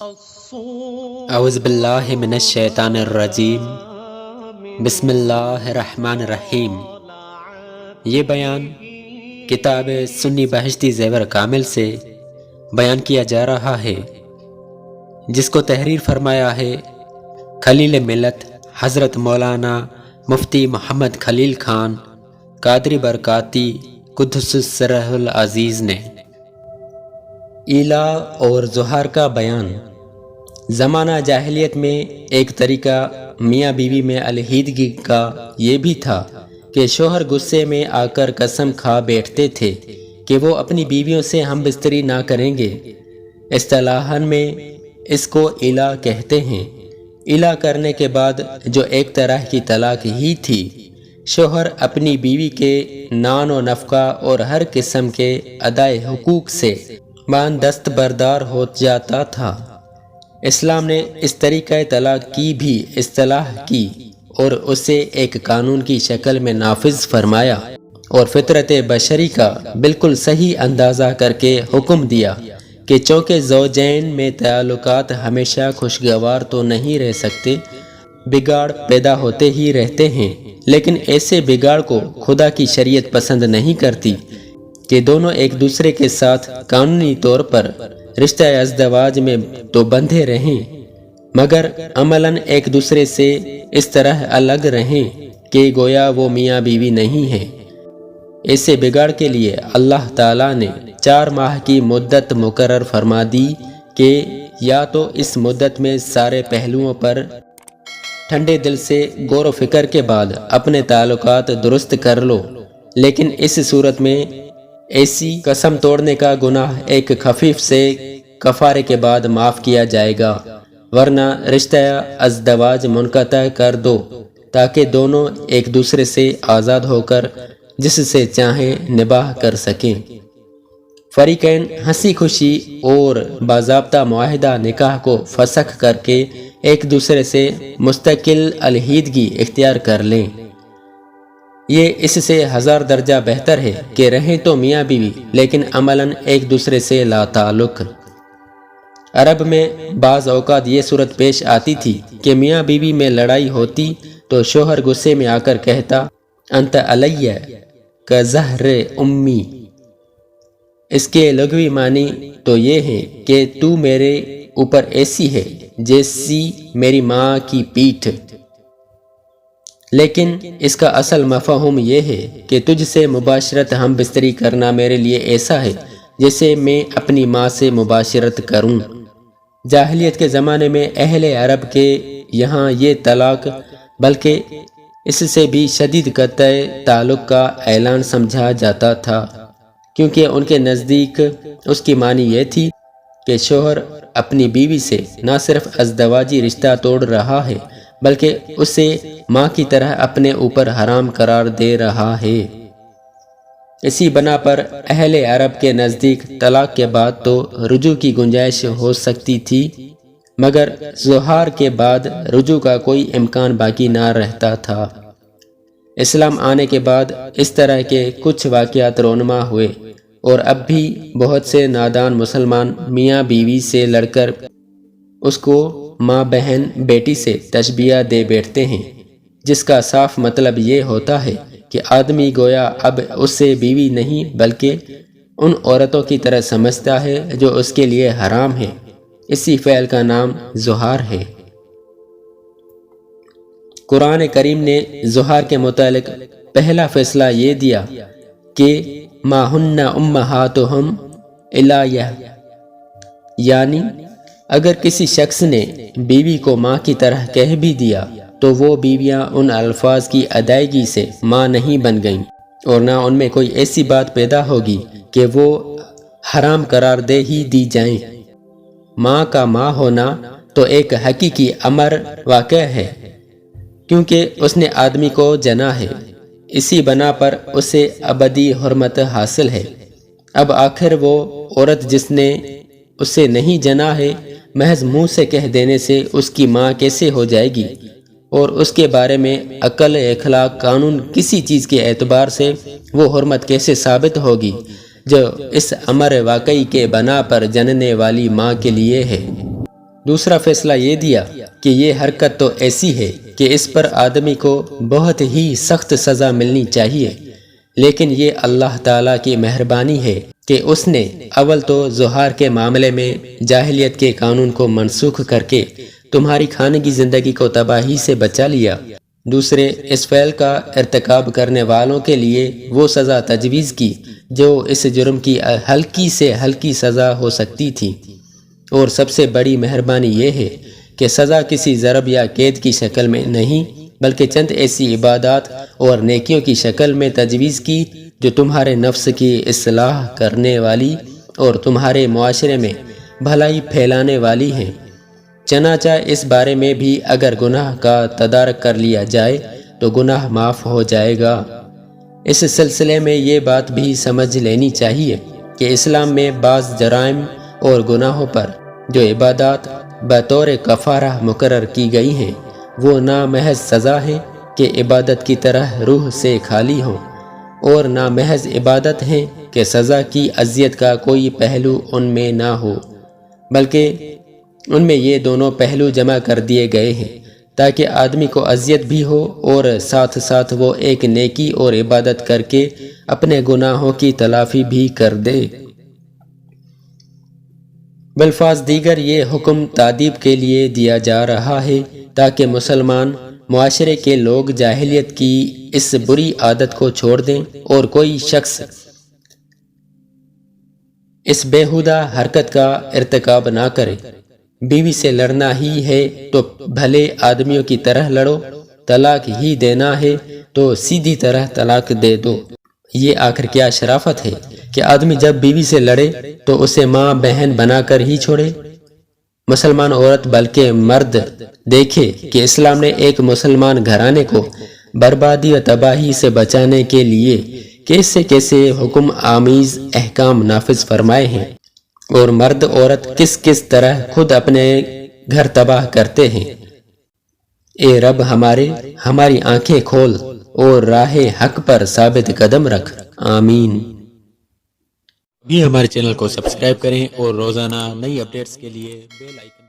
اعوذ باللہ من الشیطان الرجیم، بسم اللہ الرحمن الرحیم۔ یہ بیان کتاب سنی بہشتی زیور کامل سے بیان کیا جا رہا ہے، جس کو تحریر فرمایا ہے خلیل ملت حضرت مولانا مفتی محمد خلیل خان قادری برکاتی قدس سرہ العزیز نے۔ ایلا اور ظہار کا بیان۔ زمانہ جاہلیت میں ایک طریقہ میاں بیوی میں علیحدگی کا یہ بھی تھا کہ شوہر غصے میں آ کر قسم کھا بیٹھتے تھے کہ وہ اپنی بیویوں سے ہم بستری نہ کریں گے۔ اصطلاحاً میں اس کو ایلا کہتے ہیں۔ ایلا کرنے کے بعد جو ایک طرح کی طلاق ہی تھی، شوہر اپنی بیوی کے نان و نفقہ اور ہر قسم کے ادائے حقوق سے دست بردار ہو جاتا تھا۔ اسلام نے اس طریقہ طلاق کی بھی اصطلاح کی اور اسے ایک قانون کی شکل میں نافذ فرمایا اور فطرت بشری کا بالکل صحیح اندازہ کر کے حکم دیا کہ چونکہ زوجین میں تعلقات ہمیشہ خوشگوار تو نہیں رہ سکتے، بگاڑ پیدا ہوتے ہی رہتے ہیں، لیکن ایسے بگاڑ کو خدا کی شریعت پسند نہیں کرتی کہ دونوں ایک دوسرے کے ساتھ قانونی طور پر رشتہ ازدواج میں تو بندھے رہیں، مگر عملاً ایک دوسرے سے اس طرح الگ رہیں کہ گویا وہ میاں بیوی نہیں ہیں۔ ایسے بگاڑ کے لیے اللہ تعالیٰ نے 4 ماہ کی مدت مقرر فرما دی کہ یا تو اس مدت میں سارے پہلوؤں پر ٹھنڈے دل سے غور و فکر کے بعد اپنے تعلقات درست کر لو، لیکن اس صورت میں ایسی قسم توڑنے کا گناہ ایک خفیف سے کفارے کے بعد معاف کیا جائے گا، ورنہ رشتہ ازدواج منقطع کر دو تاکہ دونوں ایک دوسرے سے آزاد ہو کر جس سے چاہیں نباہ کر سکیں۔ فریقین ہنسی خوشی اور باضابطہ معاہدہ نکاح کو فسخ کر کے ایک دوسرے سے مستقل علیحدگی اختیار کر لیں۔ یہ اس سے 1000 درجہ بہتر ہے کہ رہیں تو میاں بیوی لیکن عملاً ایک دوسرے سے لا تعلق۔ عرب میں بعض اوقات یہ صورت پیش آتی تھی کہ میاں بیوی میں لڑائی ہوتی تو شوہر غصے میں آ کر کہتا انت علیہ کظہر امی۔ اس کے لغوی معنی تو یہ ہے کہ تو میرے اوپر ایسی ہے جیسی میری ماں کی پیٹھ، لیکن اس کا اصل مفہوم یہ ہے کہ تجھ سے مباشرت ہم بستری کرنا میرے لیے ایسا ہے جیسے میں اپنی ماں سے مباشرت کروں۔ جاہلیت کے زمانے میں اہل عرب کے یہاں یہ طلاق بلکہ اس سے بھی شدید قطع تعلق کا اعلان سمجھا جاتا تھا، کیونکہ ان کے نزدیک اس کی معنی یہ تھی کہ شوہر اپنی بیوی سے نہ صرف ازدواجی رشتہ توڑ رہا ہے بلکہ اسے ماں کی طرح اپنے اوپر حرام قرار دے رہا ہے۔ اسی بنا پر اہل عرب کے نزدیک طلاق کے بعد تو رجوع کی گنجائش ہو سکتی تھی، مگر ظہار کے بعد رجوع کا کوئی امکان باقی نہ رہتا تھا۔ اسلام آنے کے بعد اس طرح کے کچھ واقعات رونما ہوئے اور اب بھی بہت سے نادان مسلمان میاں بیوی سے لڑ کر اس کو ماں بہن بیٹی سے تشبیہ دے بیٹھتے ہیں، جس کا صاف مطلب یہ ہوتا ہے کہ آدمی گویا اب اس سے بیوی نہیں بلکہ ان عورتوں کی طرح سمجھتا ہے جو اس کے لیے حرام ہے۔ اسی فعل کا نام ظہار ہے۔ قرآن کریم نے ظہار کے متعلق پہلا فیصلہ یہ دیا کہ ما ہن امہاتہم الا یعنی اگر کسی شخص نے بیوی کو ماں کی طرح کہہ بھی دیا تو وہ بیویاں ان الفاظ کی ادائیگی سے ماں نہیں بن گئیں اور نہ ان میں کوئی ایسی بات پیدا ہوگی کہ وہ حرام قرار دے ہی دی جائیں۔ ماں کا ماں ہونا تو ایک حقیقی امر واقع ہے، کیونکہ اس نے آدمی کو جنا ہے، اسی بنا پر اسے ابدی حرمت حاصل ہے۔ اب آخر وہ عورت جس نے اسے نہیں جنا ہے محض منہ سے کہہ دینے سے اس کی ماں کیسے ہو جائے گی، اور اس کے بارے میں عقل اخلاق قانون کسی چیز کے اعتبار سے وہ حرمت کیسے ثابت ہوگی جو اس امر واقعی کے بنا پر جننے والی ماں کے لیے ہے۔ دوسرا فیصلہ یہ دیا کہ یہ حرکت تو ایسی ہے کہ اس پر آدمی کو بہت ہی سخت سزا ملنی چاہیے، لیکن یہ اللہ تعالیٰ کی مہربانی ہے کہ اس نے اول تو ظہار کے معاملے میں جاہلیت کے قانون کو منسوخ کر کے تمہاری خانگی زندگی کو تباہی سے بچا لیا، دوسرے اس فعل کا ارتکاب کرنے والوں کے لیے وہ سزا تجویز کی جو اس جرم کی ہلکی سے ہلکی سزا ہو سکتی تھی، اور سب سے بڑی مہربانی یہ ہے کہ سزا کسی ضرب یا قید کی شکل میں نہیں بلکہ چند ایسی عبادات اور نیکیوں کی شکل میں تجویز کی جو تمہارے نفس کی اصلاح کرنے والی اور تمہارے معاشرے میں بھلائی پھیلانے والی ہیں۔ چنانچہ اس بارے میں بھی اگر گناہ کا تدارک کر لیا جائے تو گناہ معاف ہو جائے گا۔ اس سلسلے میں یہ بات بھی سمجھ لینی چاہیے کہ اسلام میں بعض جرائم اور گناہوں پر جو عبادات بطور کفارہ مقرر کی گئی ہیں وہ نہ محض سزا ہیں کہ عبادت کی طرح روح سے خالی ہوں، اور نہ محض عبادت ہیں کہ سزا کی اذیت کا کوئی پہلو ان میں نہ ہو، بلکہ ان میں یہ دونوں پہلو جمع کر دیے گئے ہیں تاکہ آدمی کو اذیت بھی ہو اور ساتھ ساتھ وہ ایک نیکی اور عبادت کر کے اپنے گناہوں کی تلافی بھی کر دے۔ بالفاظ دیگر یہ حکم تادیب کے لیے دیا جا رہا ہے تاکہ مسلمان معاشرے کے لوگ جاہلیت کی اس بری عادت کو چھوڑ دیں اور کوئی شخص اس بیہودہ حرکت کا ارتکاب نہ کرے۔ بیوی سے لڑنا ہی ہے تو بھلے آدمیوں کی طرح لڑو، طلاق ہی دینا ہے تو سیدھی طرح طلاق دے دو۔ یہ آخر کیا شرافت ہے کہ آدمی جب بیوی سے لڑے تو اسے ماں بہن بنا کر ہی چھوڑے۔ مسلمان عورت بلکہ مرد دیکھے کہ اسلام نے ایک مسلمان گھرانے کو بربادی و تباہی سے بچانے کے لیے کیسے کیسے حکم آمیز احکام نافذ فرمائے ہیں، اور مرد عورت کس کس طرح خود اپنے گھر تباہ کرتے ہیں۔ اے رب ہماری آنکھیں کھول اور راہ حق پر ثابت قدم رکھ، آمین۔ بھی ہمارے چینل کو سبسکرائب کریں اور روزانہ نئی اپڈیٹس کے لیے بیل آئیکن